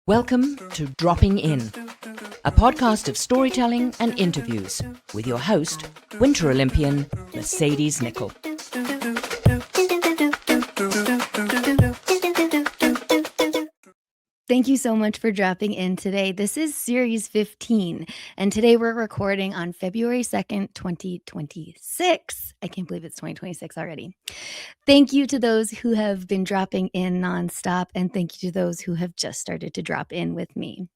Welcome to Dropping In, a podcast of storytelling and interviews with your host, Winter Olympian Mercedes Nichol. Thank you so much for dropping in today. This is Series 15, and today we're recording on February 2nd, 2026. I can't believe it's 2026 already. Thank you to those who have been dropping in nonstop, and thank you to those who have just started to drop in with me.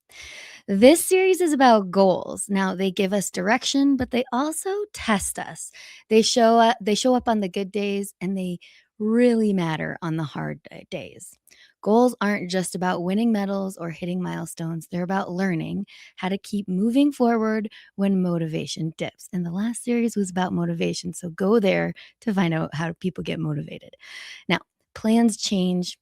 This series is about goals. Now, they give us direction, but they also test us. They show up on the good days, and they really matter on the hard days. Goals aren't just about winning medals or hitting milestones. They're about learning how to keep moving forward when motivation dips. And the last series was about motivation, so go there to find out how people get motivated. Now, plans change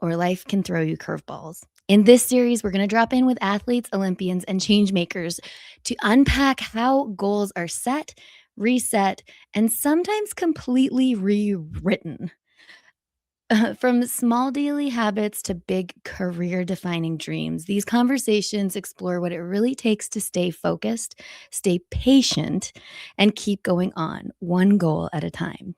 or life can throw you curveballs. In this series, we're going to drop in with athletes, Olympians, and change makers to unpack how goals are set, reset, and sometimes completely rewritten. From small daily habits to big career-defining dreams, these conversations explore what it really takes to stay focused, stay patient, and keep going on, one goal at a time.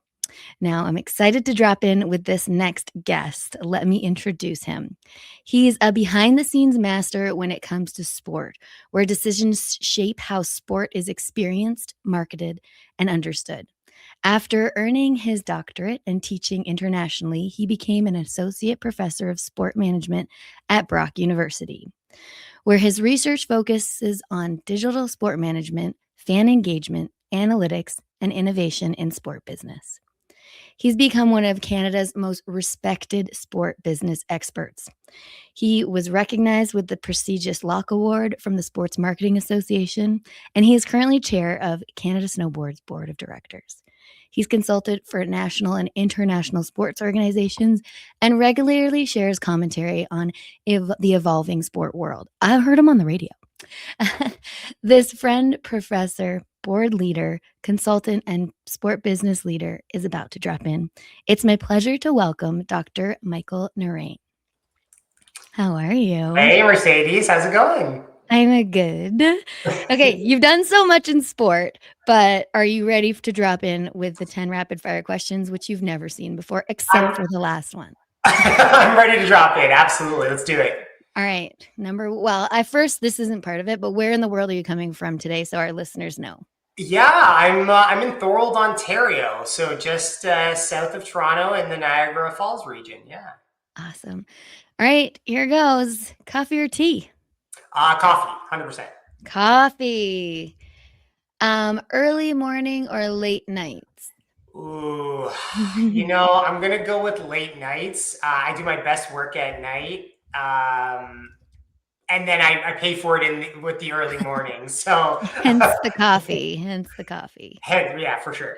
Now, I'm excited to drop in with this next guest. Let me introduce him. He's a behind-the-scenes master when it comes to sport, where decisions shape how sport is experienced, marketed, and understood. After earning his doctorate and teaching internationally, he became an associate professor of sport management at Brock University, where his research focuses on digital sport management, fan engagement, analytics, and innovation in sport business. He's become one of Canada's most respected sport business experts. He was recognized with the prestigious Lock Award from the Sports Marketing Association, and he is currently chair of Canada Snowboard's board of directors. He's consulted for national and international sports organizations and regularly shares commentary on the evolving sport world. I've heard him on the radio. This friend, professor, board leader, consultant, and sport business leader is about to drop in. It's my pleasure to welcome Dr. Michael Naraine. How are you? Hey, Mercedes. How's it going? I'm good. Okay, you've done so much in sport, but are you ready to drop in with the 10 rapid fire questions, which you've never seen before, except for the last one? I'm ready to drop in. Absolutely. Let's do it. All right. This isn't part of it, but where in the world are you coming from today so our listeners know? Yeah, I'm in Thorold, Ontario, so just south of Toronto in the Niagara Falls region. Yeah. Awesome. All right, here goes. Coffee or tea? Coffee, 100%. Coffee. Early morning or late nights? Ooh, I'm going to go with late nights. I do my best work at night. And then I pay for it with the early mornings. So Hence the coffee. Yeah, for sure.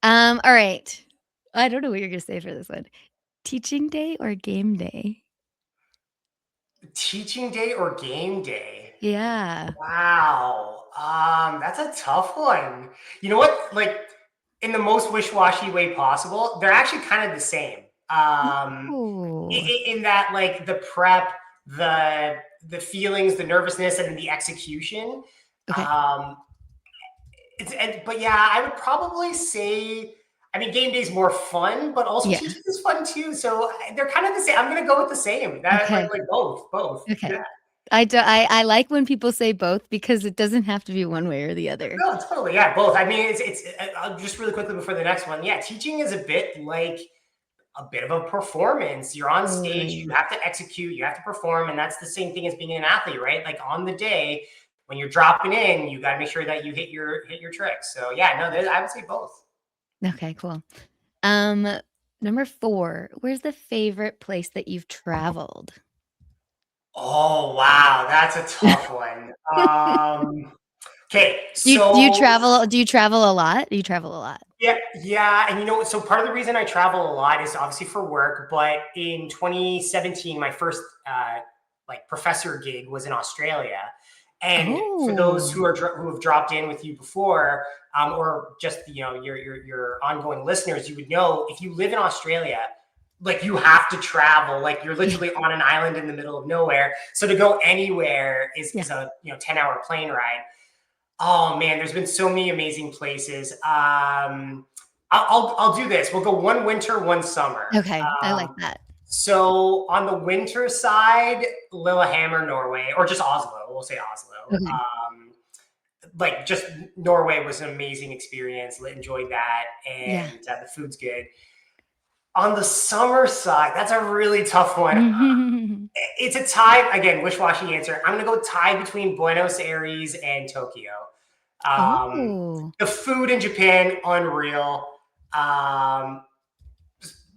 All right. I don't know what you're going to say for this one. Teaching day or game day? Teaching day or game day? Yeah. Wow. That's a tough one. You know what? Like, in the most wish-washy way possible, they're actually kind of the same. In that, like, the prep, the feelings, the nervousness, and the execution. Okay. But yeah, I would probably say, game day is more fun, but also teaching is fun too. So they're kind of the same. I'm going to go with the same. Like both. Okay. Yeah. I like when people say both because it doesn't have to be one way or the other. No, totally. Yeah, both. It's just really quickly before the next one. Yeah, teaching is a bit like a bit of a performance. You're on stage, you have to execute, you have to perform, and that's the same thing as being an athlete, right? Like on the day when you're dropping in, you got to make sure that you hit your tricks. So yeah, no, I would say both. Okay, cool. Number 4, where's the favorite place that you've traveled? Oh, wow. That's a tough one. Okay. So do you travel a lot? Yeah. And so part of the reason I travel a lot is obviously for work, but in 2017, my first professor gig was in Australia. And for those who have dropped in with you before, or just your ongoing listeners, you would know if you live in Australia, like you have to travel, like you're literally on an island in the middle of nowhere. So to go anywhere is a 10-hour plane ride. Oh man, there's been so many amazing places. I'll do this. We'll go one winter, one summer. Okay, I like that. So on the winter side, Lillehammer, Norway, or just Oslo. We'll say Oslo. Okay. Like just Norway was an amazing experience. Enjoyed that, and the food's good. On the summer side, that's a really tough one. It's a tie. Again, wish-washy answer. I'm going to go tie between Buenos Aires and Tokyo. The food in Japan, unreal.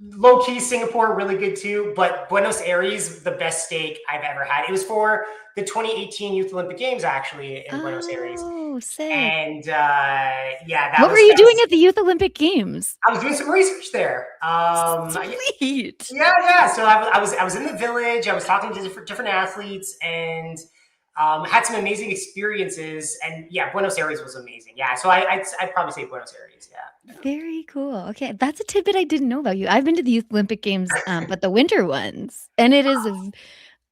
Low-key Singapore, really good too. But Buenos Aires, the best steak I've ever had. It was for the 2018 Youth Olympic Games, actually, in Buenos Aires. Oh, sick. And what were you doing at the Youth Olympic Games? I was doing some research there. Sweet. Yeah. So I was in the village. I was talking to different athletes, and had some amazing experiences. And Buenos Aires was amazing. Yeah, so I'd probably say Buenos Aires. Yeah. Very cool. Okay, that's a tidbit I didn't know about you. I've been to the Youth Olympic Games, but the winter ones, and it is.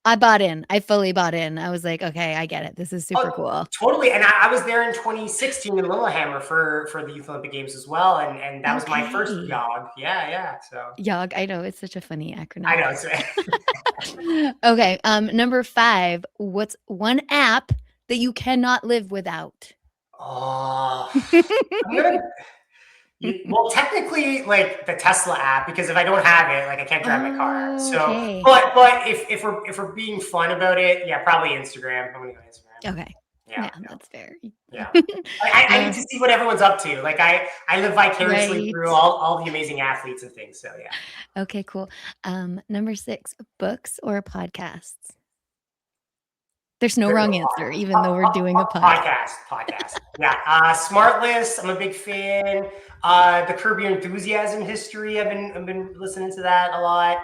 I bought in. I fully bought in. I was like, okay, I get it. This is super cool. Totally. And I was there in 2016 in Lillehammer for the Youth Olympic Games as well. And that was my first jog. Yeah. So jog. I know, it's such a funny acronym. I know. Okay. Number 5. What's one app that you cannot live without? Oh, well, technically, like the Tesla app, because if I don't have it, like I can't drive my car. So, but if we're being fun about it, probably Instagram. I'm gonna go Instagram. Okay. Yeah, that's fair. Yeah, I need to see what everyone's up to. Like I live vicariously through all the amazing athletes and things. So yeah. Okay, cool. Number 6, books or podcasts? There's no wrong answer, even though we're doing a podcast. Yeah. Smart List. I'm a big fan. The Curb Your Enthusiasm history. I've been listening to that a lot.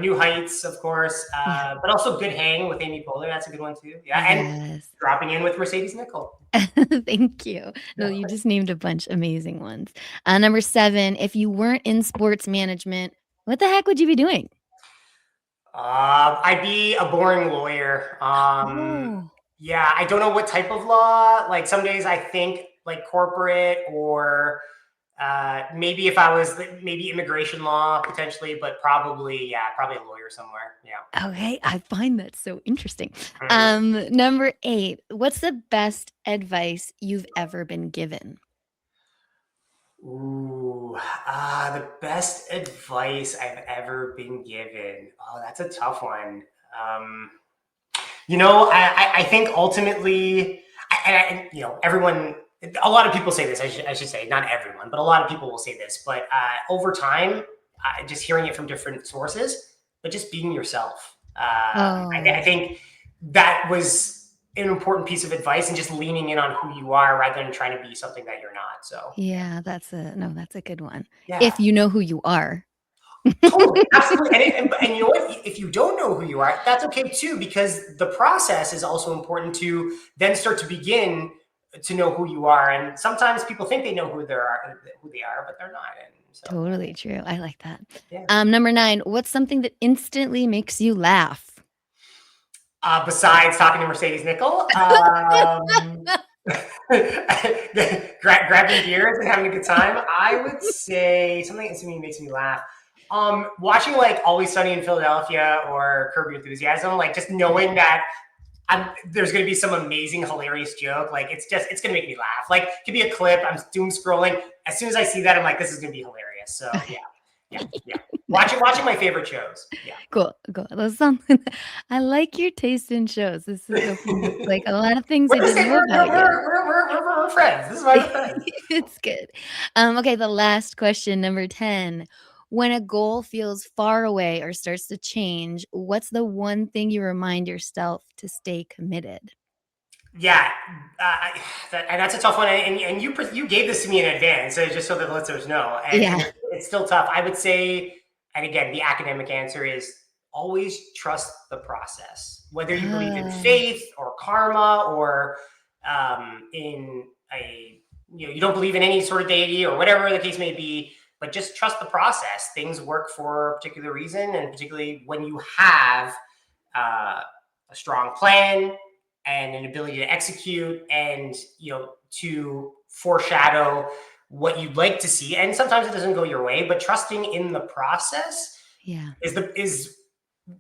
New Heights, of course, but also Good Hang with Amy Poehler. That's a good one too. Yeah. And Dropping In with Mercedes Nichol. Thank you. No, you just named a bunch of amazing ones. Number 7, if you weren't in sports management, what the heck would you be doing? I'd be a boring lawyer. Yeah, I don't know what type of law. Like some days I think like corporate or maybe if I was maybe immigration law potentially, but probably a lawyer somewhere. Yeah. Okay, I find that so interesting. Number 8, what's the best advice you've ever been given? Ooh, the best advice I've ever been given. Oh, that's a tough one. I think ultimately, everyone, a lot of people say this, I should say, not everyone, but a lot of people will say this, but over time, just hearing it from different sources, but just being yourself. I think that was an important piece of advice, and just leaning in on who you are rather than trying to be something that you're not. So yeah, that's a good one. Yeah. If you know who you are. Totally, absolutely. And you know what? If you don't know who you are, that's okay too, because the process is also important to then start to begin to know who you are. And sometimes people think they know who they are, but they're not. And so, totally true. I like that. Yeah. Number 9, what's something that instantly makes you laugh? Besides talking to Mercedes Nichol, grabbing beers and having a good time, I would say something that instantly makes me laugh. Watching like Always Sunny in Philadelphia or Curb Your Enthusiasm, like just knowing that there's going to be some amazing, hilarious joke. Like it's going to make me laugh. Like it could be a clip. I'm doom scrolling. As soon as I see that, I'm like, this is going to be hilarious. So yeah. Watching my favorite shows. Yeah. Cool. That's something. I like your taste in shows. This is like a lot of things I didn't know about you. We're friends. This is my friend. It's good. Okay, the last question, number 10. When a goal feels far away or starts to change, what's the one thing you remind yourself to stay committed? Yeah, that's a tough one. And you gave this to me in advance, just so that the listeners know. And it's still tough. I would say, and again, the academic answer is always trust the process. Whether you believe in faith or karma or you don't believe in any sort of deity or whatever the case may be, but just trust the process. Things work for a particular reason, and particularly when you have a strong plan and an ability to execute, and to foreshadow what you'd like to see. And sometimes it doesn't go your way, but trusting in the process is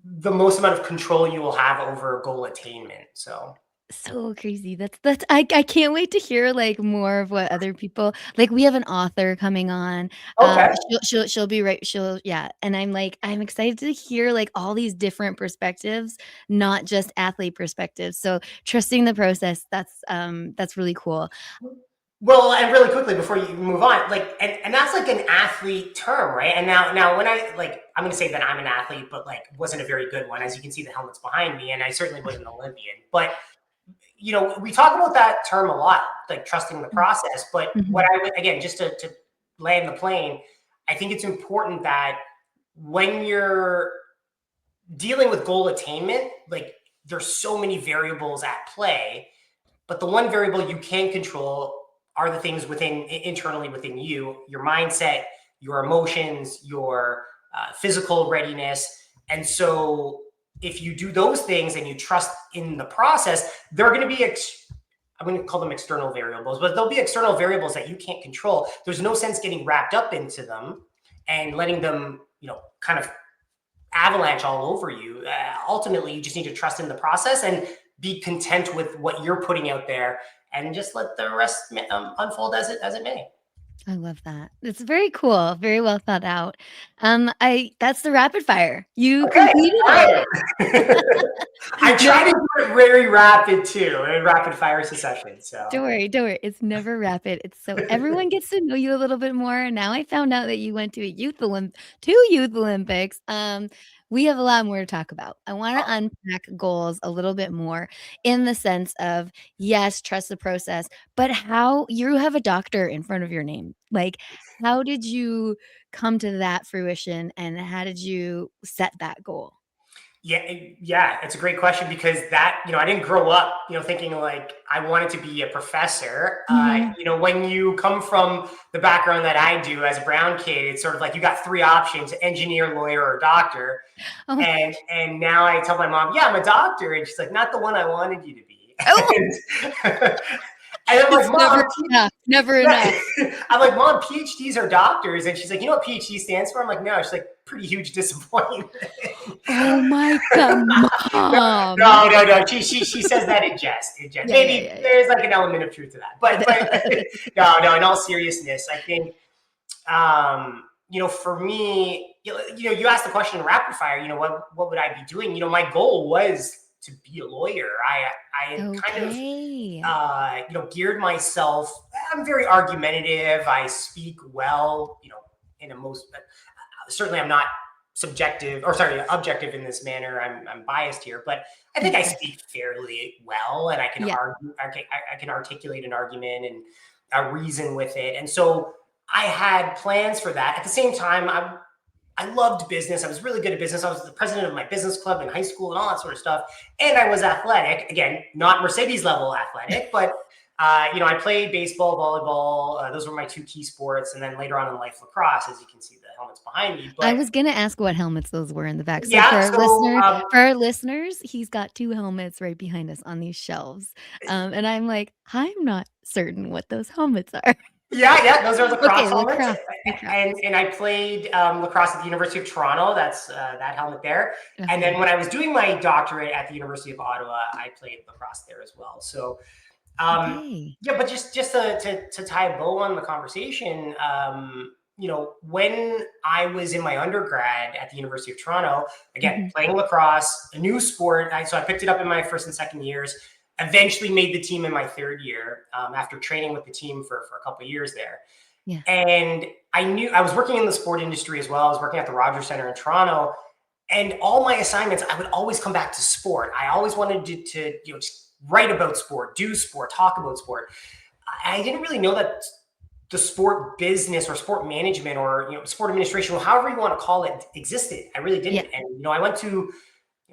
the most amount of control you will have over goal attainment. So crazy. That's I can't wait to hear like more of what other people like. We have an author coming on. Okay. She'll be right. And I'm excited to hear like all these different perspectives, not just athlete perspectives. So trusting the process, that's really cool. Well, and really quickly before you move on, like, and that's like an athlete term, right? And now when I'm going to say that I'm an athlete, but like wasn't a very good one. As you can see, the helmet's behind me, and I certainly wasn't an Olympian. But we talk about that term a lot, like trusting the process. But what I would, again, just to land the plane, I think it's important that when you're dealing with goal attainment, like there's so many variables at play, but the one variable you can control are the things internally within you, your mindset, your emotions, your physical readiness. And so if you do those things and you trust in the process, there are going to be, I'm going to call them external variables, but there'll be external variables that you can't control. There's no sense getting wrapped up into them and letting them, kind of avalanche all over you. Ultimately, you just need to trust in the process and be content with what you're putting out there, and just let the rest unfold as it may. I love that. It's very cool. Very well thought out. That's the rapid fire. You completed it. I try to do it very rapid too, in rapid fire succession. So don't worry. It's never rapid. It's so everyone gets to know you a little bit more. Now I found out that you went to two youth Olympics. We have a lot more to talk about. I want to unpack goals a little bit more in the sense of, yes, trust the process, but how you have a doctor in front of your name. Like, how did you come to that fruition, and how did you set that goal? Yeah, it's a great question, because that, I didn't grow up, thinking like I wanted to be a professor. When you come from the background that I do as a brown kid, it's sort of like you got three options: engineer, lawyer, or doctor. Oh. And now I tell my mom, yeah, I'm a doctor. And she's like, not the one I wanted you to be. Oh. And I'm like, Mom, never enough. I'm like, Mom, PhDs are doctors. And she's like, you know what PhD stands for? I'm like, no. She's like, pretty huge disappointment. Oh my God, Mom. No. She says that in jest. Yeah, maybe there's like an element of truth to that. But no, in all seriousness, I think, for me, you asked the question in rapid fire, what would I be doing? My goal was to be a lawyer. I kind of, geared myself. I'm very argumentative. I speak well, in a certainly I'm not objective in this manner. I'm biased here, but I think I speak fairly well, and I can argue. I can articulate an argument and reason with it. And so I had plans for that. At the same time, I loved business. I was really good at business. I was the president of my business club in high school and all that sort of stuff. And I was athletic. Again, not Mercedes level athletic, but I played baseball, volleyball. Those were my two key sports. And then later on in life, lacrosse, as you can see the helmets behind me. But I was going to ask what helmets those were in the back. So for our listeners, he's got two helmets right behind us on these shelves. And I'm like, I'm not certain what those helmets are. Yeah, those are lacrosse helmets. Lacrosse. And I played lacrosse at the University of Toronto. That's that helmet there. Okay. And then when I was doing my doctorate at the University of Ottawa, I played lacrosse there as well. So, but just to tie a bow on the conversation, when I was in my undergrad at the University of Toronto, again, playing lacrosse, a new sport. So I picked it up in my first and second years. Eventually made the team in my third year after training with the team for a couple of years there. Yeah. And I knew I was working in the sport industry as well. I was working at the Rogers Centre in Toronto, and all my assignments, I would always come back to sport. I always wanted to just write about sport, do sport, talk about sport. I didn't really know that the sport business or sport management or sport administration, or however you want to call it, existed. I really didn't. Yeah. And I went to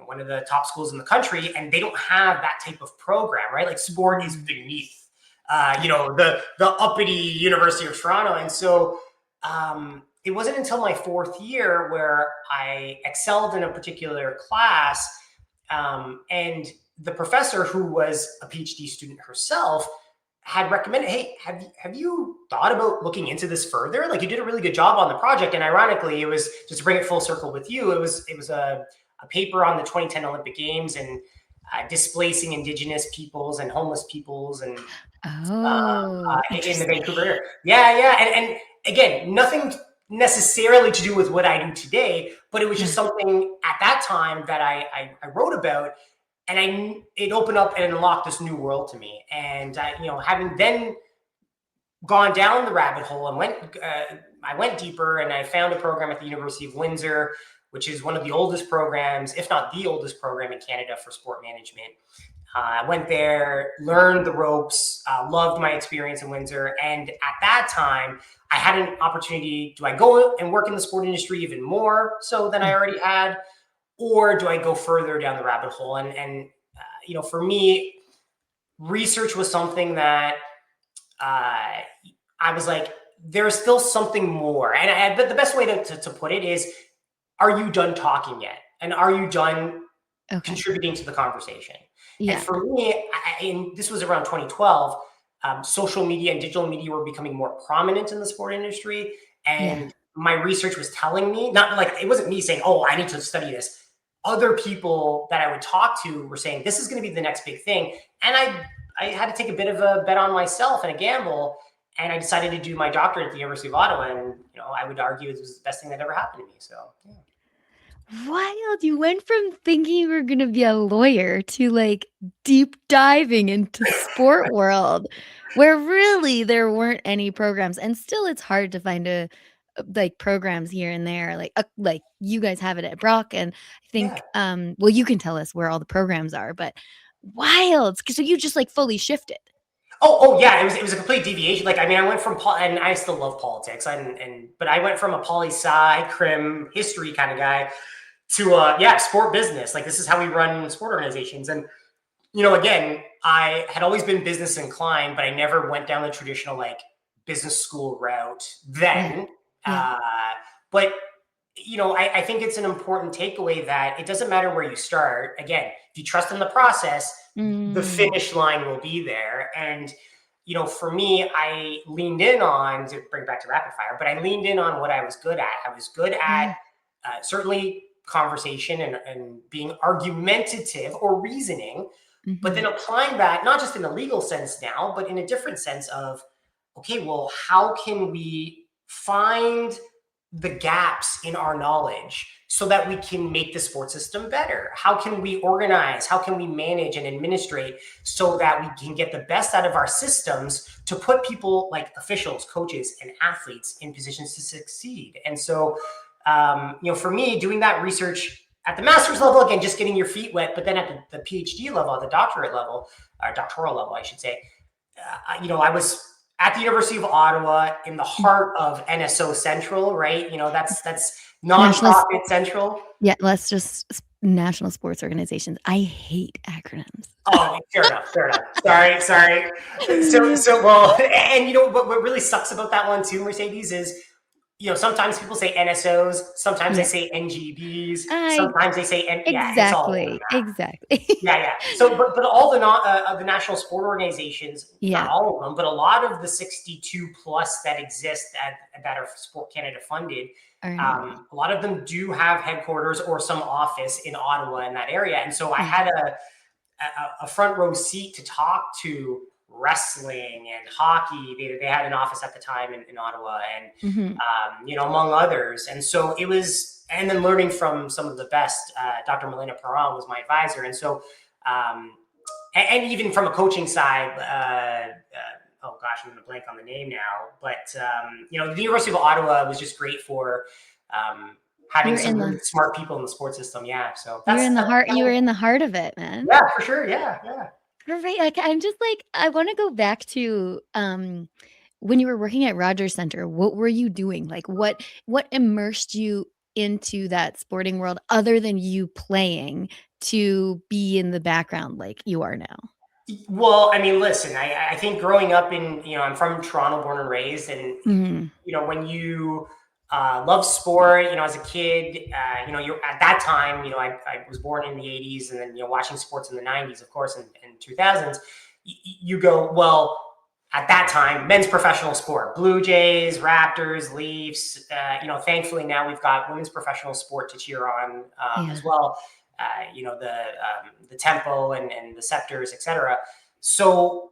one of the top schools in the country, and they don't have that type of program, right? Like sport is beneath, the uppity University of Toronto. And so it wasn't until my fourth year where I excelled in a particular class. And the professor, who was a PhD student herself, had recommended, hey, have you thought about looking into this further? Like, you did a really good job on the project. And ironically, it was, just to bring it full circle with you, it was a paper on the 2010 Olympic Games and displacing Indigenous peoples and homeless peoples and in the Vancouver area. Yeah. And again, nothing necessarily to do with what I do today, but it was just something at that time that I wrote about. And it opened up and unlocked this new world to me. And having then gone down the rabbit hole and I went deeper, and I found a program at the University of Windsor, which is one of the oldest programs, if not the oldest program in Canada for sport management. I went there, learned the ropes, loved my experience in Windsor. And at that time, I had an opportunity. Do I go and work in the sport industry even more so than I already had? Or do I go further down the rabbit hole? And for me, research was something that I was like, there's still something more. And the best way to put it is, are you done talking yet? And are you done contributing to the conversation? Yeah. And for me, and this was around 2012, social media and digital media were becoming more prominent in the sport industry. And my research was telling me, not like, it wasn't me saying, oh, I need to study this. Other people that I would talk to were saying, this is going to be the next big thing. And I had to take a bit of a bet on myself and a gamble. And I decided to do my doctorate at the University of Ottawa. And, I would argue it was the best thing that ever happened to me. So, yeah. Wild. You went from thinking you were going to be a lawyer to like deep diving into sport world, where really there weren't any programs. And still it's hard to find like programs here and there, like you guys have it at Brock. And I think, well, you can tell us where all the programs are, but wild. So you just like fully shifted. Oh yeah, it was a complete deviation. Like, I mean, I went from and I still love politics, but I went from a poli-sci, crim, history kind of guy to sport business. Like, this is how we run sport organizations. And again, I had always been business inclined, but I never went down the traditional like business school route then. But I think it's an important takeaway that it doesn't matter where you start. Again, if you trust in the process, the finish line will be there. And, for me, I leaned in on, to bring back to rapid fire, but I leaned in on what I was good at. I was good at certainly conversation and being argumentative or reasoning, but then applying that, not just in a legal sense now, but in a different sense of, okay, well, how can we find the gaps in our knowledge so that we can make the sports system better? How can we organize? How can we manage and administrate so that we can get the best out of our systems to put people like officials, coaches, and athletes in positions to succeed? And so, for me, doing that research at the master's level, again, just getting your feet wet, but then at the PhD level, the doctorate level, or doctoral level, I should say, I was at the University of Ottawa in the heart of NSO Central, right? That's nonprofit central. Yeah, let's just national sports organizations. I hate acronyms. Oh, fair enough. Sorry. So well, and what really sucks about that one too, Mercedes, is sometimes people say NSOs, sometimes they say NGBs, sometimes they say exactly. Yeah. So, but all the national sport organizations, not all of them, but a lot of the 62 plus that exist that are Sport Canada funded, a lot of them do have headquarters or some office in Ottawa in that area. And so I had a front row seat to talk to wrestling and hockey. They had an office at the time in Ottawa, and among others. And so it was, and then learning from some of the best. Dr. Melina Perron was my advisor, and so and even from a coaching side, oh gosh, I'm going to blank on the name now, but the University of Ottawa was just great for having some really smart people in the sports system. Yeah, so that's you were in the heart of it, man. Yeah, for sure. Yeah. Right. Like, I'm just like, I want to go back to when you were working at Rogers Center. What were you doing? Like, what immersed you into that sporting world other than you playing to be in the background like you are now? Well, I mean, listen, I think growing up in, I'm from Toronto, born and raised, and when you Loved sport, as a kid. You're at that time, I was born in the 80s, and then, watching sports in the 90s, of course, and 2000s. You go, well, at that time, men's professional sport, Blue Jays, Raptors, Leafs. Thankfully now we've got women's professional sport to cheer on as well. The Tempo and the Scepters, etc. So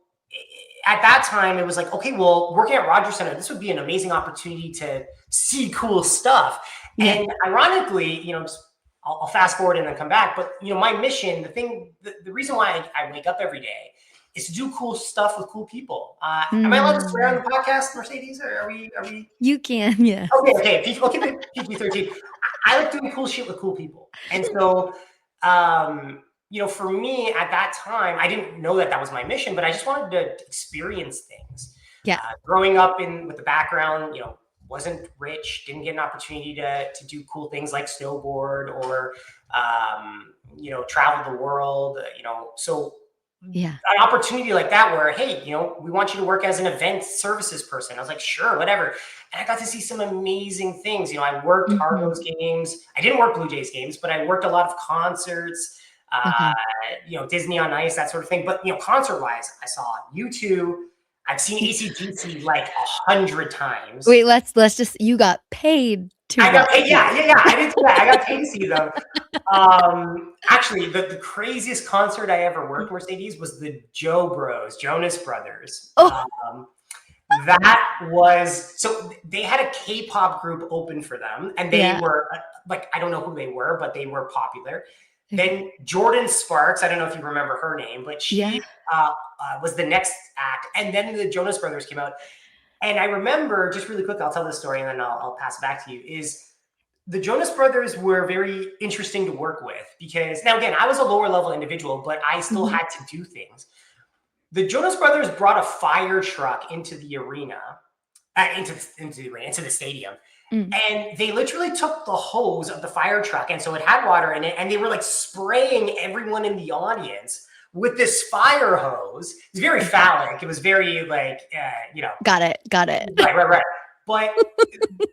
at that time, it was like, okay, well, working at Rogers Center, this would be an amazing opportunity to see cool stuff. Yeah. And ironically, I'll fast forward and then come back. But, my mission, the reason why I wake up every day is to do cool stuff with cool people. Am I allowed to swear on the podcast, Mercedes? Or are we? You can, yeah. Okay. PG-13. I like doing cool shit with cool people. And so, for me at that time, I didn't know that was my mission, but I just wanted to experience things. Yeah. Growing up with the background, wasn't rich, didn't get an opportunity to do cool things like snowboard or, travel the world, so yeah, an opportunity like that where, hey, we want you to work as an event services person. I was like, sure, whatever. And I got to see some amazing things. I worked Argos games. I didn't work Blue Jays games, but I worked a lot of concerts, Disney on Ice, that sort of thing. But, concert wise, I saw U2. I've seen AC/DC like 100 times. Wait, let's just, you got paid to. I got paid. Yeah. I did that. I got paid to see them. Actually, the craziest concert I ever worked, Mercedes, was the Jonas Brothers. Oh. That was, so they had a K-pop group open for them, and they were I don't know who they were, but they were popular. Then Jordan Sparks, I don't know if you remember her name, but she was the next act. And then the Jonas Brothers came out. And I remember, just really quick, I'll tell this story and then I'll pass it back to you, is the Jonas Brothers were very interesting to work with because, now again, I was a lower level individual, but I still had to do things. The Jonas Brothers brought a fire truck into the arena, into the stadium. And they literally took the hose of the fire truck, and so it had water in it, and they were like spraying everyone in the audience with this fire hose. It was very phallic. It was very Got it. Right. But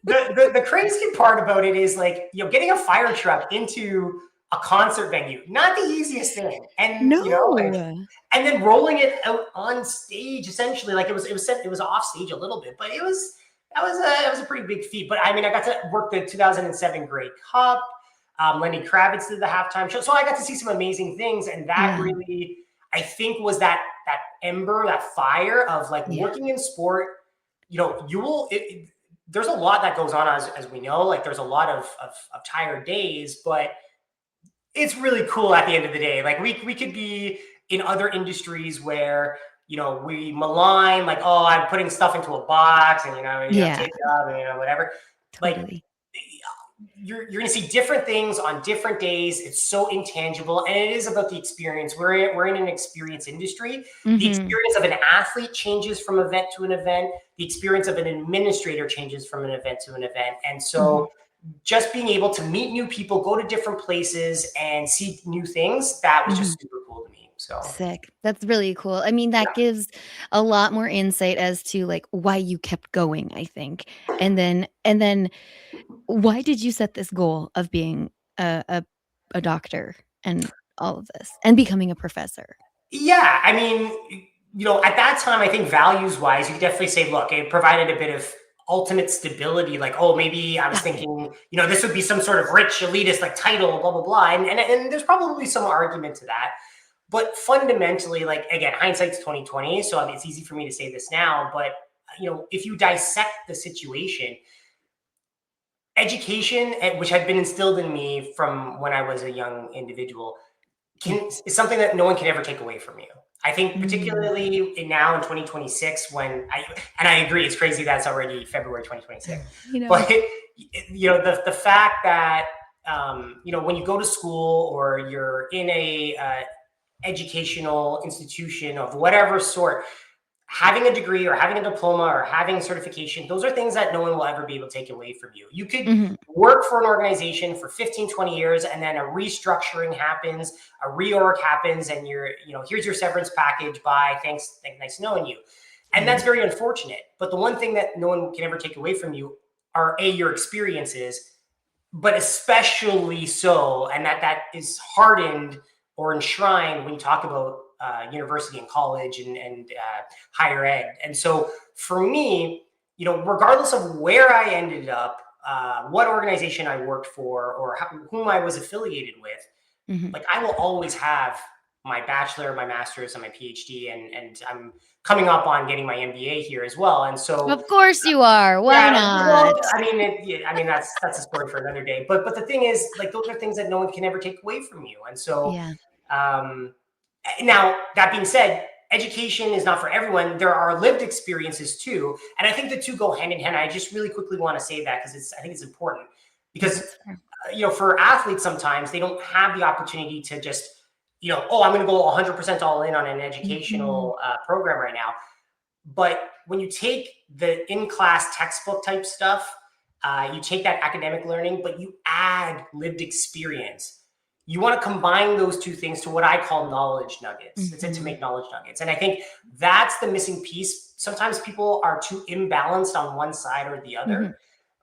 the crazy part about it is getting a fire truck into a concert venue, not the easiest thing. And and then rolling it out on stage, essentially, it was off stage a little bit, but that was a pretty big feat. But I mean, I got to work the 2007 Grey Cup. Lenny Kravitz did the halftime show. So I got to see some amazing things. And that really, I think, was that ember, that fire of working in sport. There's a lot that goes on as we know, there's a lot of tired days, but it's really cool at the end of the day. We could be in other industries where, we malign, I'm putting stuff into a box and, take it up and, whatever. Totally. You're going to see different things on different days. It's so intangible, and it is about the experience. We're in an experience industry. The experience of an athlete changes from event to an event. The experience of an administrator changes from an event to an event. And so just being able to meet new people, go to different places and see new things, that was just super cool to me. So sick. That's really cool. I mean, that gives a lot more insight as to why you kept going, I think. And then why did you set this goal of being a doctor and all of this and becoming a professor? Yeah, I mean, at that time, I think values wise, you could definitely say, look, it provided a bit of ultimate stability. Maybe I was thinking, this would be some sort of rich elitist title, blah, blah, blah. And there's probably some argument to that. But fundamentally, again, hindsight's 2020. So I mean, it's easy for me to say this now, but if you dissect the situation, education, which had been instilled in me from when I was a young individual, is something that no one can ever take away from you. I think particularly now in 2026, when I agree, it's crazy that's already February 2026. But the fact that when you go to school or you're in a educational institution of whatever sort, having a degree or having a diploma or having a certification, those are things that no one will ever be able to take away from you. You could work for an organization for 15, 20 years, and then a restructuring happens, a reorg happens, and here's your severance package, bye, thanks, nice knowing you. And that's very unfortunate. But the one thing that no one can ever take away from you are your experiences, but especially so, and that is hardened or enshrined when you talk about university and college and higher ed. And so for me, regardless of where I ended up, what organization I worked for, or whom I was affiliated with, like I will always have my bachelor, my master's, and my PhD, and I'm coming up on getting my MBA here as well. And so, of course you are. Why not? Well, I mean, that's a story for another day. But the thing is, like, those are things that no one can ever take away from you. And so, now that being said, education is not for everyone. There are lived experiences too, and I think the two go hand in hand. I just really quickly want to say that because I think it's important, because for athletes, sometimes they don't have the opportunity to just, oh, I'm going to go 100% all in on an educational program right now. But when you take the in-class textbook type stuff, you take that academic learning, but you add lived experience. You want to combine those two things to what I call knowledge nuggets. It's to make knowledge nuggets. And I think that's the missing piece. Sometimes people are too imbalanced on one side or the other.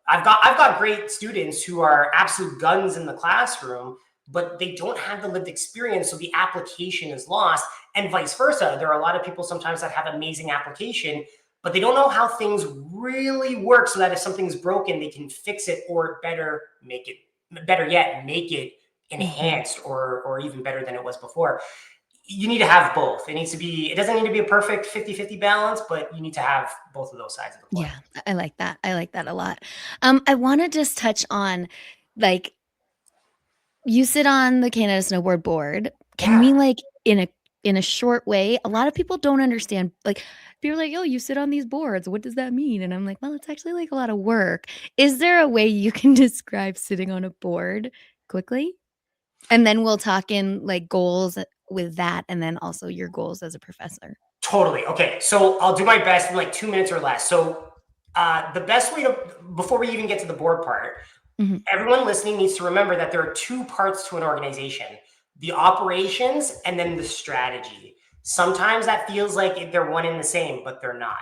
I've got great students who are absolute guns in the classroom, but they don't have the lived experience, so the application is lost, and vice versa. There are a lot of people sometimes that have amazing application, but they don't know how things really work, so that if something's broken, they can fix it, or better yet, make it enhanced or even better than it was before. You need to have both. It doesn't need to be a perfect 50-50 balance, but you need to have both of those sides of the coin. Yeah, I like that. I like that a lot. I want to just touch on, like, you sit on the Canada Snowboard Board. Can we, like, in a short way, a lot of people don't understand, like, people are like, oh, you sit on these boards, what does that mean? And I'm like, well, it's actually like a lot of work. Is there a way you can describe sitting on a board quickly? And then we'll talk in, like, goals with that, and then also your goals as a professor. Totally. Okay. So I'll do my best in like 2 minutes or less. So the best way before we even get to the board part, everyone listening needs to remember that there are two parts to an organization: the operations and then the strategy. Sometimes that feels like they're one and the same, but they're not.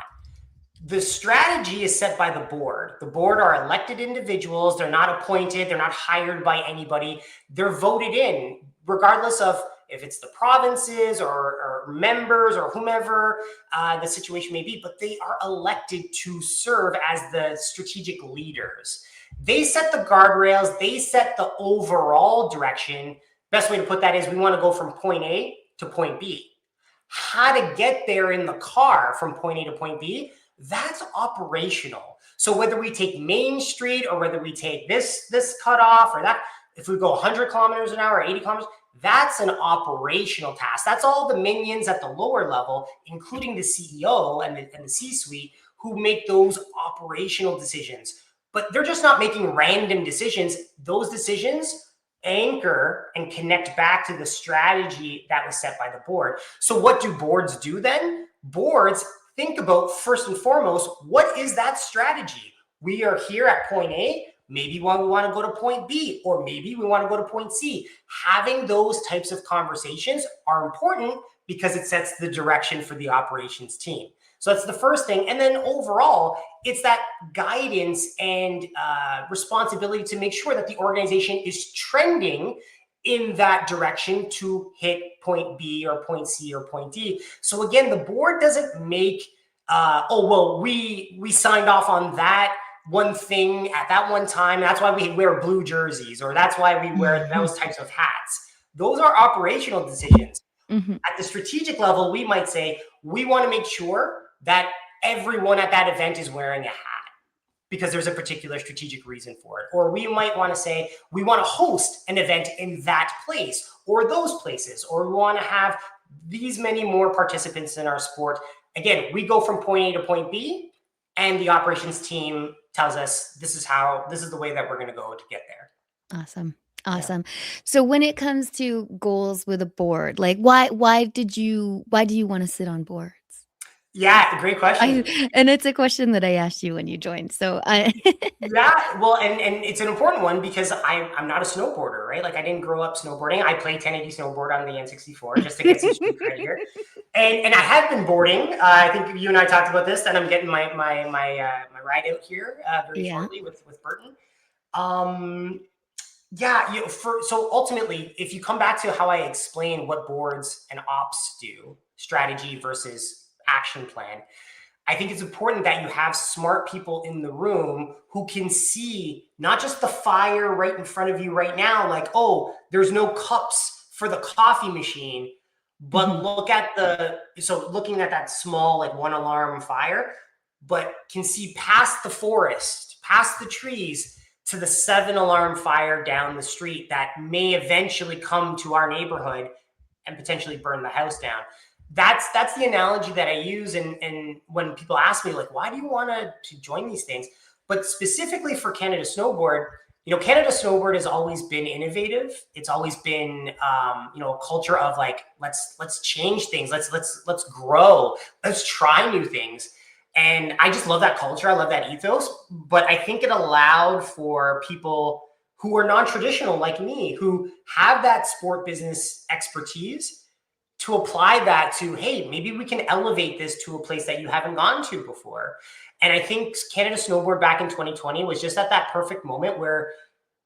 The strategy is set by the board. The board are elected individuals. They're not appointed. They're not hired by anybody. They're voted in, regardless of if it's the provinces or members or whomever the situation may be, but they are elected to serve as the strategic leaders. They set the guardrails. They set the overall direction. Best way to put that is we want to go from point A to point B. How to get there in the car from point A to point B, that's operational. So whether we take Main Street or whether we take this cutoff or that, if we go 100 kilometers an hour or 80 kilometers, that's an operational task. That's all the minions at the lower level, including the CEO and the C-suite, who make those operational decisions. But they're just not making random decisions. Those decisions anchor and connect back to the strategy that was set by the board. So what do boards do then? Boards think about, first and foremost, what is that strategy? We are here at point A. Maybe we want to go to point B, or maybe we want to go to point C. Having those types of conversations are important because it sets the direction for the operations team. So that's the first thing. And then overall, it's that guidance and responsibility to make sure that the organization is trending in that direction to hit point B or point C or point D. So again, the board doesn't make, we signed off on that one thing at that one time. That's why we wear blue jerseys, or that's why we wear those types of hats. Those are operational decisions. At the strategic level, we might say, we want to make sure that everyone at that event is wearing a hat because there's a particular strategic reason for it. Or we might want to say, we want to host an event in that place or those places, or we want to have these many more participants in our sport. Again, we go from point A to point B, and the operations team tells us this is the way that we're going to go to get there. Awesome. Yeah. So when it comes to goals with a board, like why do you want to sit on boards? Yeah, great question. And it's a question that I asked you when you joined. So yeah, well, and it's an important one because I'm not a snowboarder, right? Like I didn't grow up snowboarding. I play 1080 snowboard on the N64 just to get some street cred here. And I have been boarding. I think you and I talked about this, and I'm getting my ride out here very shortly with Burton. Yeah, so ultimately, if you come back to how I explain what boards and ops do, strategy versus action plan, I think it's important that you have smart people in the room who can see not just the fire right in front of you right now, like, oh, there's no cups for the coffee machine, but looking at that small, like, one alarm fire, but can see past the forest, past the trees, to the 7 alarm fire down the street that may eventually come to our neighborhood and potentially burn the house down. That's the analogy that I use. And when people ask me, like, why do you want to join these things? But specifically for Canada Snowboard, Canada Snowboard has always been innovative. It's always been, a culture of, like, let's change things. Let's grow. Let's try new things. And I just love that culture. I love that ethos. But I think it allowed for people who are non-traditional like me, who have that sport business expertise, to apply that to, hey, maybe we can elevate this to a place that you haven't gone to before. And I think Canada Snowboard back in 2020 was just at that perfect moment where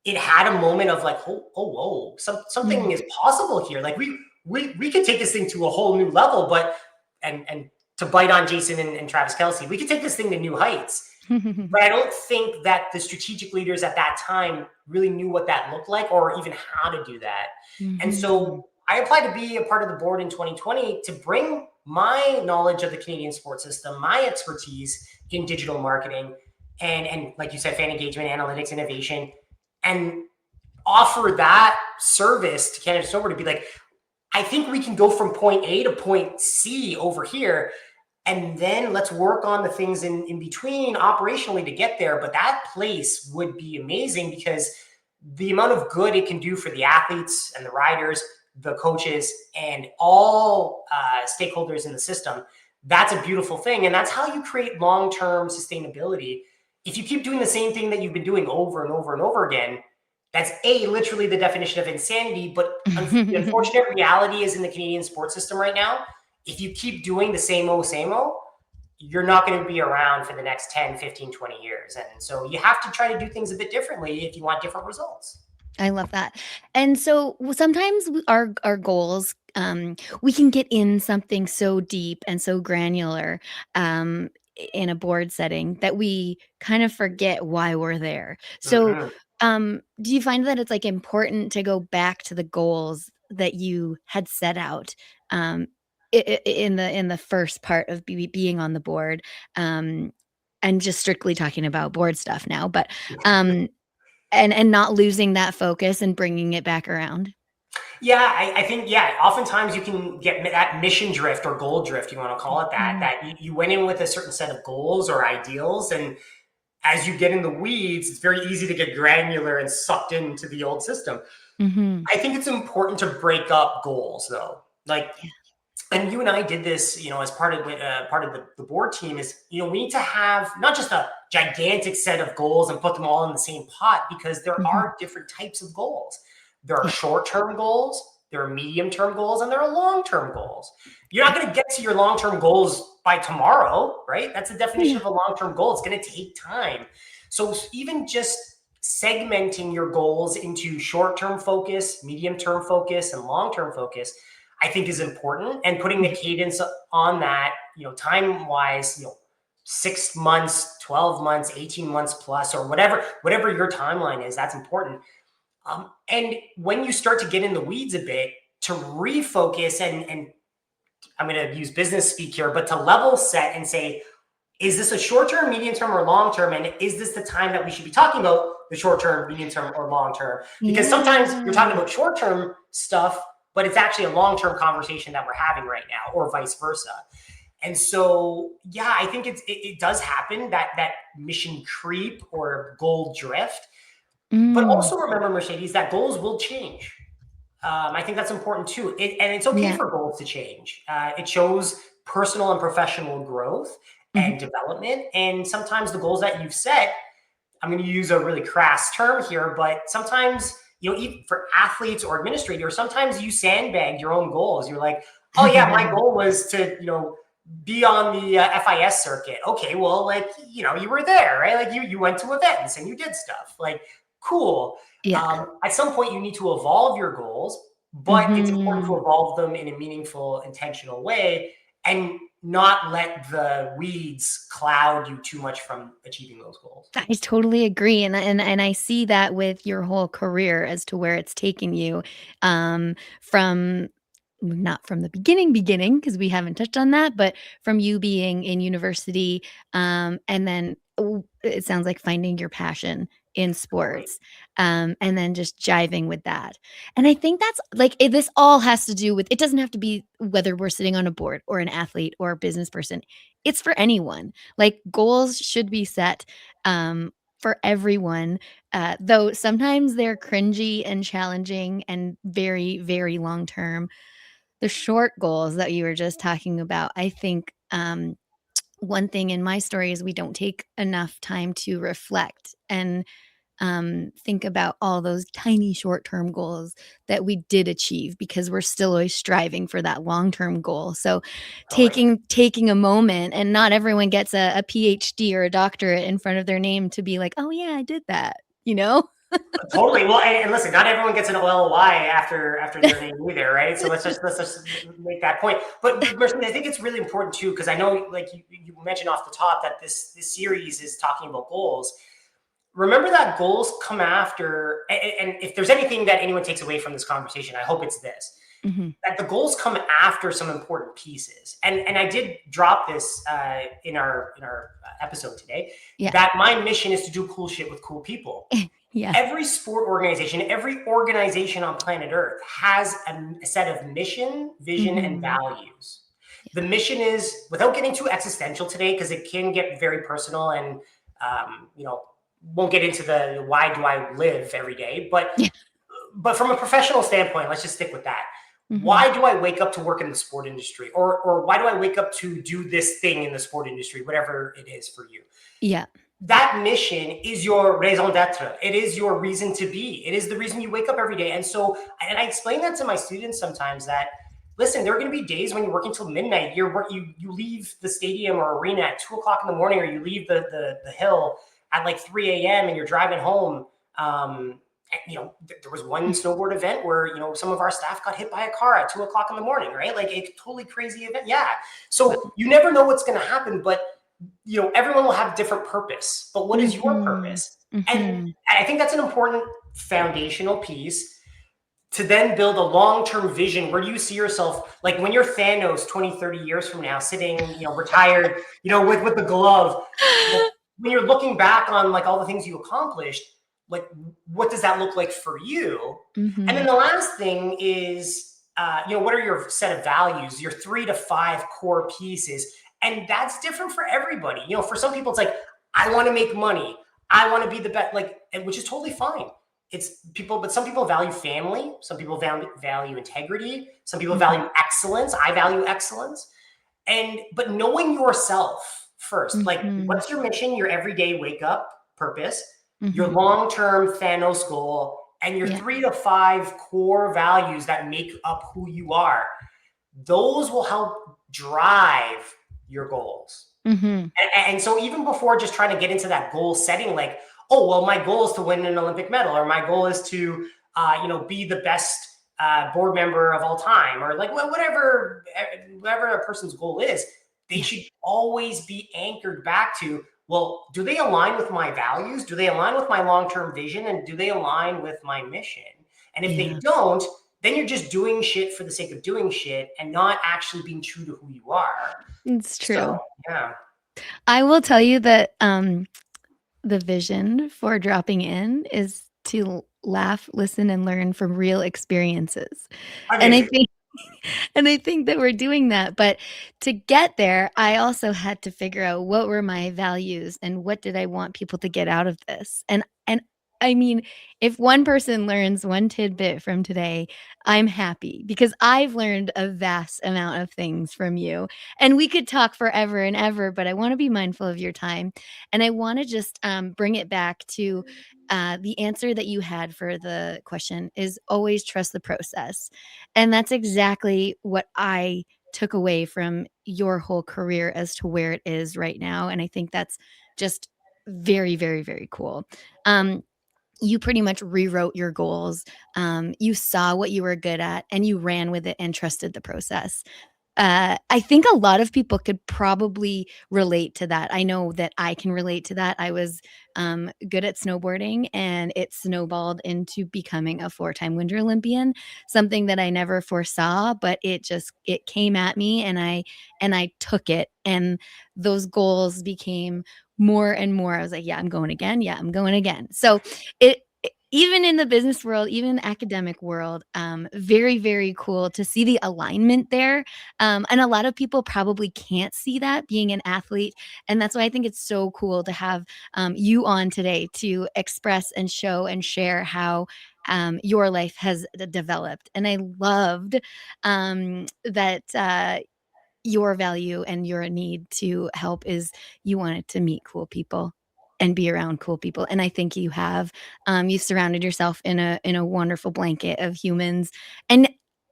it had a moment of, like, whoa, something is possible here. Like, we could take this thing to a whole new level, but and to bite on Jason and Travis Kelce, we could take this thing to new heights. But I don't think that the strategic leaders at that time really knew what that looked like or even how to do that. And so I applied to be a part of the board in 2020 to bring my knowledge of the Canadian sports system, my expertise in digital marketing, and like you said, fan engagement, analytics, innovation, and offer that service to Canada Snowboard to be like, I think we can go from point A to point C over here. And then let's work on the things in between operationally to get there. But that place would be amazing because the amount of good it can do for the athletes and the riders, the coaches, and all stakeholders in the system, that's a beautiful thing. And that's how you create long-term sustainability. If you keep doing the same thing that you've been doing over and over and over again, that's literally the definition of insanity. But the unfortunate reality is in the Canadian sports system right now, if you keep doing the same old, you're not going to be around for the next 10, 15, 20 years. And so you have to try to do things a bit differently if you want different results. I love that. And so sometimes our goals, we can get in something so deep and so granular in a board setting that we kind of forget why we're there. So do you find that it's, like, important to go back to the goals that you had set out in the first part of being on the board? And just strictly talking about board stuff now, but and not losing that focus and bringing it back around? Yeah, I think, oftentimes you can get that mission drift or goal drift, you want to call it that you went in with a certain set of goals or ideals. And as you get in the weeds, it's very easy to get granular and sucked into the old system. I think it's important to break up goals, though. Like, and you and I did this, as part of the board team, is, we need to have not just a gigantic set of goals and put them all in the same pot, because there are different types of goals. There are short-term goals, there are medium-term goals, and there are long-term goals. You're not going to get to your long-term goals by tomorrow, right? That's the definition of a long-term goal. It's going to take time. So even just segmenting your goals into short-term focus, medium-term focus, and long-term focus, I think, is important. And putting the cadence on that, time-wise, 6 months, 12 months, 18 months plus, or whatever your timeline is, that's important. And when you start to get in the weeds a bit, to refocus and I'm going to use business speak here, but to level set and say, is this a short-term, medium-term, or long-term? And is this the time that we should be talking about the short-term, medium-term, or long-term? Because sometimes you're talking about short-term stuff, but it's actually a long-term conversation that we're having right now, or vice versa. And so, I think it does happen, that mission creep or goal drift. But also remember, Mercedes, that goals will change. I think that's important too. And it's okay for goals to change. It shows personal and professional growth and development. And sometimes the goals that you've set, I'm going to use a really crass term here, but sometimes, even for athletes or administrators, sometimes you sandbag your own goals. You're like, Oh yeah, my goal was to, be on the FIS circuit. Okay, well, like, you were there, right? Like you went to events and you did stuff. Like, cool. Yeah. At some point, you need to evolve your goals, but it's important to evolve them in a meaningful, intentional way, and not let the weeds cloud you too much from achieving those goals. I totally agree, and I see that with your whole career as to where it's taken you, from not from the beginning, because we haven't touched on that, but from you being in university, and then it sounds like finding your passion in Totally. sports, and then just jiving with that. And I think that's like this all has to do with it doesn't have to be whether we're sitting on a board or an athlete or a business person. It's for anyone. Like goals should be set for everyone, though sometimes they're cringy and challenging and very, very long term. The short goals that you were just talking about, I think one thing in my story is we don't take enough time to reflect and think about all those tiny short term goals that we did achieve because we're still always striving for that long term goal. So Totally. taking a moment, and not everyone gets a PhD or a doctorate in front of their name to be like, oh yeah, I did that, you know? Totally. Well, and listen, not everyone gets an OLY after their name either, right? So let's just make that point. But Mercedes, I think it's really important too, because I know, like you mentioned off the top, that this series is talking about goals. Remember that goals come after, and if there's anything that anyone takes away from this conversation, I hope it's this: that the goals come after some important pieces. And I did drop this in our episode today. Yeah. That my mission is to do cool shit with cool people. Yeah. Every sport organization, every organization on planet Earth has a set of mission, vision, and values. The mission is, without getting too existential today, because it can get very personal, and won't get into the why do I live every day, but from a professional standpoint, let's just stick with that. Why do I wake up to work in the sport industry, or why do I wake up to do this thing in the sport industry, whatever it is for you? Yeah. That mission is your raison d'etre. It is your reason to be. It is the reason you wake up every day. And so, and I explain that to my students sometimes, that, listen, there are going to be days when you're working till midnight. You leave the stadium or arena at 2:00 in the morning, or you leave the hill at like 3 a.m. and you're driving home. There was one snowboard event where, some of our staff got hit by a car at 2:00 in the morning, right? Like a totally crazy event. Yeah. So you never know what's going to happen, but everyone will have a different purpose, but what is your purpose? And I think that's an important foundational piece to then build a long-term vision. Where do you see yourself, like when you're Thanos 20, 30 years from now, sitting, retired, with the glove, when you're looking back on like all the things you accomplished, like what does that look like for you? And then the last thing is, what are your set of values, your 3 to 5 core pieces? And that's different for everybody. For some people, it's like, I want to make money. I want to be the best, which is totally fine. But some people value family. Some people value integrity. Some people value excellence. I value excellence. But knowing yourself first, like what's your mission, your everyday wake up purpose, your long-term Thanos goal, and your 3 to 5 core values that make up who you are. Those will help drive your goals. And so even before just trying to get into that goal setting, like, oh, well, my goal is to win an Olympic medal, or my goal is to, be the best board member of all time, or like whatever a person's goal is, they should always be anchored back to, well, do they align with my values? Do they align with my long-term vision? And do they align with my mission? And if they don't, then you're just doing shit for the sake of doing shit and not actually being true to who you are. It's true. So, yeah. I will tell you that the vision for dropping in is to laugh, listen, and learn from real experiences. And I think that we're doing that. But to get there, I also had to figure out what were my values and what did I want people to get out of this. And I mean, if one person learns one tidbit from today, I'm happy because I've learned a vast amount of things from you. And we could talk forever and ever, but I want to be mindful of your time. And I want to just bring it back to the answer that you had for the question is always trust the process. And that's exactly what I took away from your whole career as to where it is right now. And I think that's just very, very, very cool. Um, you pretty much rewrote your goals. You saw what you were good at and you ran with it and trusted the process. I think a lot of people could probably relate to that. I know that I can relate to that. I was good at snowboarding and it snowballed into becoming a 4-time Winter Olympian, something that I never foresaw, but it came at me and I took it. And those goals became more and more. I was like, yeah, I'm going again. Yeah, I'm going again. So even in the business world, even the academic world, very, very cool to see the alignment there. And a lot of people probably can't see that being an athlete. And that's why I think it's so cool to have you on today to express and show and share how your life has developed. And I loved that your value and your need to help is you wanted to meet cool people and be around cool people. And I think you have. You've surrounded yourself in a wonderful blanket of humans. And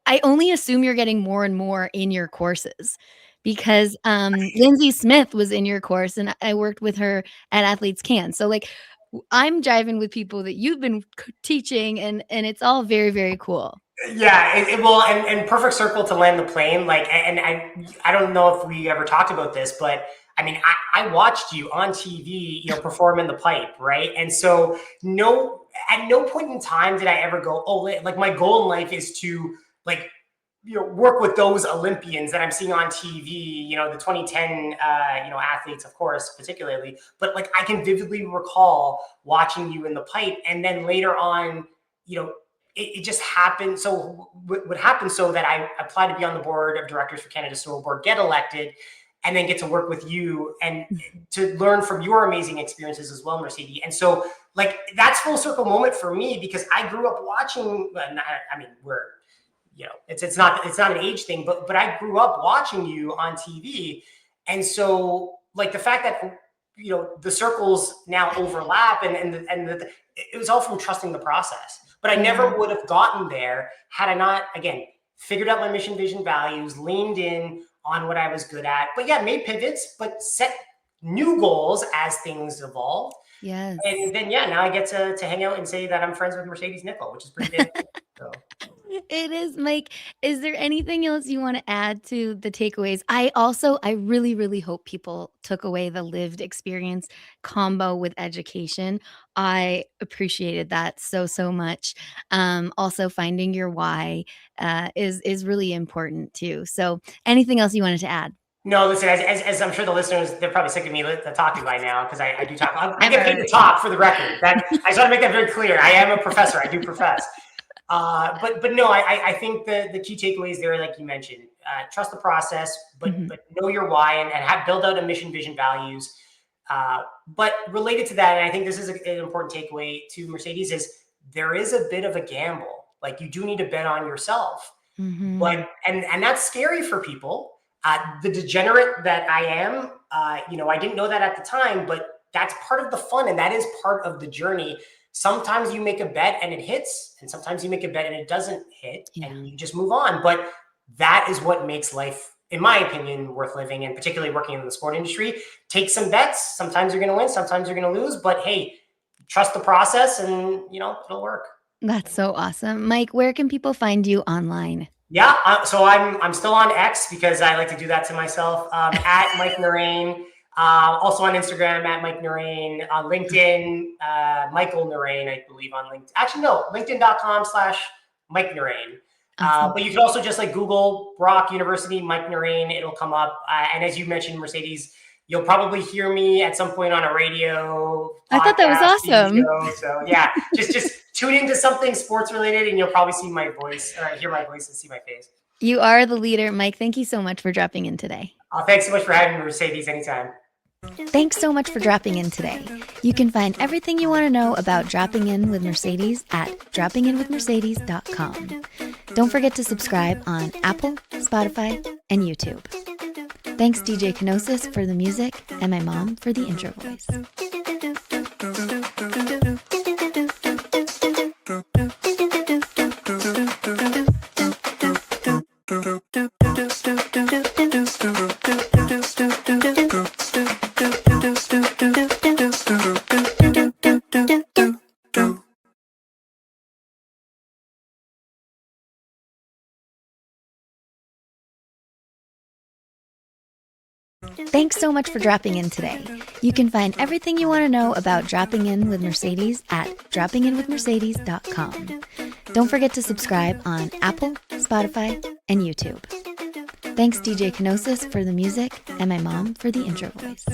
I only assume you're getting more and more in your courses because Lindsay Smith was in your course and I worked with her at Athletes Can. So like I'm driving with people that you've been teaching and it's all very, very cool. Yeah, it will, and perfect circle to land the plane. Like, and I don't know if we ever talked about this, but I mean, I watched you on TV, perform in the pipe, right? And so, at no point in time did I ever go, oh, like my goal in life is to like, work with those Olympians that I'm seeing on TV, the 2010, athletes, of course, particularly. But like, I can vividly recall watching you in the pipe, and then later on, it just happened. So what happened so that I applied to be on the board of directors for Canada Snowboard, get elected, and then get to work with you and to learn from your amazing experiences as well, Mercedes. And so like that's full circle moment for me because I grew up watching, I mean, it's not an age thing, but I grew up watching you on TV. And so like the fact that, the circles now overlap it was all from trusting the process. But I never would have gotten there had I not, again, figured out my mission, vision, values, leaned in on what I was good at. But yeah, made pivots, but set new goals as things evolved. Yes. And then, now I get to hang out and say that I'm friends with Mercedes Nickel, which is pretty big. So. It is, Mike. Is there anything else you want to add to the takeaways? I really, really hope people took away the lived experience combo with education. I appreciated that so, so much. Also, finding your why is really important too. So, anything else you wanted to add? No, listen, as I'm sure the listeners, they're probably sick of me talking by now because I do talk. I get paid to talk for the record. I just want to make that very clear. I am a professor. I do profess. But no, I think the key takeaways there, like you mentioned, trust the process, but know your why and build out a mission, vision, values. But related to that, and I think this is an important takeaway to Mercedes, is there is a bit of a gamble. Like you do need to bet on yourself, but and that's scary for people. The degenerate that I am, I didn't know that at the time, but that's part of the fun and that is part of the journey. Sometimes you make a bet and it hits, and sometimes you make a bet and it doesn't hit, and you just move on. But that is what makes life, in my opinion, worth living, and particularly working in the sport industry. Take some bets. Sometimes you're going to win, sometimes you're going to lose, but hey, trust the process and, it'll work. That's so awesome. Mike, where can people find you online? Yeah, so I'm still on X because I like to do that to myself, at Mike Naraine. Also on Instagram at Mike Naraine, on LinkedIn, Michael Naraine, I believe on LinkedIn. Actually, no, LinkedIn.com/Mike Naraine. Awesome. But you can also just like Google Brock University, Mike Naraine, it'll come up. And as you mentioned, Mercedes, you'll probably hear me at some point on a radio. I thought that was awesome. Video. So yeah, just tune into something sports related and you'll probably see my voice or hear my voice and see my face. You are the leader, Mike. Thank you so much for dropping in today. Thanks so much for having me, Mercedes, anytime. Thanks so much for dropping in today. You can find everything you want to know about Dropping In with Mercedes at droppinginwithmercedes.com. Don't forget to subscribe on Apple, Spotify, and YouTube. Thanks DJ Kenosis for the music and my mom for the intro voice. Thanks so much for dropping in today. You can find everything you want to know about Dropping In with Mercedes at droppinginwithmercedes.com. Don't forget to subscribe on Apple, Spotify, and YouTube. Thanks DJ Kenosis for the music and my mom for the intro voice.